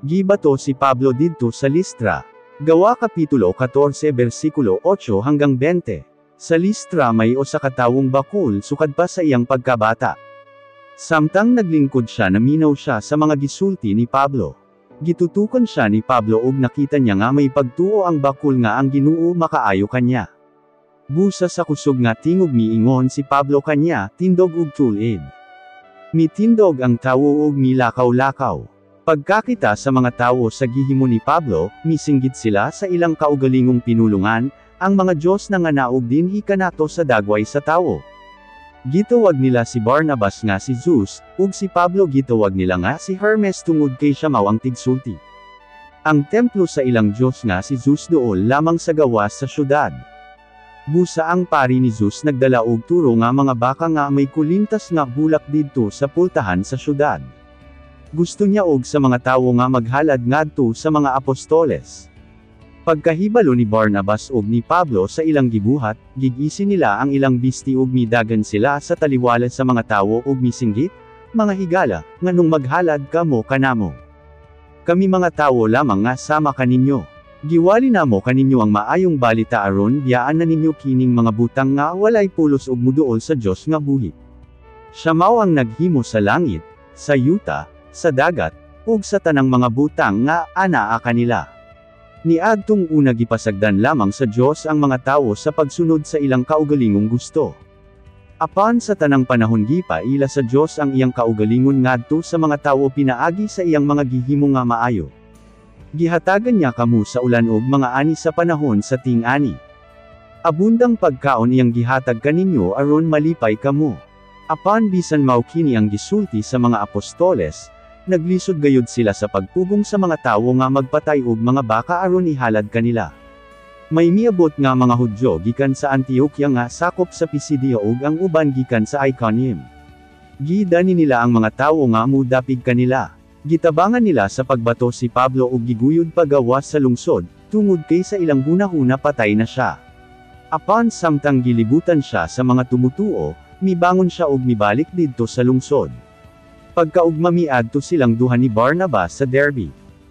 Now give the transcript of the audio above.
Gibato si Pablo didto sa Listra. Gawa Kapitulo 14 versikulo 8 hanggang 20. Sa Listra may usa ka tawong bakul sukad pa sa iyang pagkabata. Samtang naglingkod siya naminaw siya sa mga gisulti ni Pablo. Gitutukan siya ni Pablo ug nakita niya nga may pagtuo ang bakul nga ang Ginoo makaayo kanya. Busa sa kusog nga tingog miingon si Pablo kanya, tindog ug tulid. Mitindog ang tawo ug milakaw-lakaw. Pagkakita sa mga tawo sa gihimo ni Pablo, misinggit sila sa ilang kaugalingong pinulungan, ang mga Diyos na nga naog din hikanato sa dagway sa tawo. Gitawag nila si Barnabas nga si Zeus, ug si Pablo gitawag nila nga si Hermes tungod kay siya mao ang tigsulti. Ang templo sa ilang Diyos nga si Zeus dool lamang sa gawas sa syudad. Busa ang pari ni Zeus nagdala og turo nga mga baka nga may kulintas nga bulak didto sa pultahan sa syudad. Gusto niya og sa mga tawo nga maghalad ngadto sa mga apostoles. Pagkahibalo ni Barnabas ug ni Pablo sa ilang gibuhat, gigisi nila ang ilang bisti ug midagan sila sa taliwala sa mga tawo ug misinggit, mga higala, nganong maghalad kamo kanamo. Kami mga tawo lamang nga sama kaninyo. Giwali namo kaninyo ang maayong balita aron biyaan na ninyo kining mga butang nga walay pulos ug muduol sa Dios nga buhi. Siya mao ang naghimo sa langit, sa yuta, sa dagat, ug sa tanang mga butang nga anaa kanila. Niadtong una gipasagdan lamang sa Dios ang mga tawo sa pagsunod sa ilang kaugalingong gusto. Apan sa tanang panahon gipaila sa Dios ang iyang kaugalingon ngadto sa mga tawo pinaagi sa iyang mga gihimo nga maayo. Gihatagan niya kamo sa ulan og mga ani sa panahon sa ting-ani. Abundang pagkaon iyang gihatag kaninyo aron malipay kamo. Apan bisan mao kini ang gisulti sa mga apostoles, naglisod gayud sila sa pagpugong sa mga tawo nga magpatay og mga baka aron ihalad kanila. May miabot nga mga Hudyo gikan sa Antioquia nga sakop sa Pisidia ug ang uban gikan sa Iconium. Gidani nila ang mga tawo nga mudapig kanila. Gitabangan nila sa pagbato si Pablo ug giguyod pagawas sa lungsod, tungod kay sa ilang hunahuna patay na siya. Apan samtang gilibutan siya sa mga tumutuo, mibangon siya ug mibalik didto sa lungsod. Pagkaugma miadto silang duha ni Barnabas sa Derbe.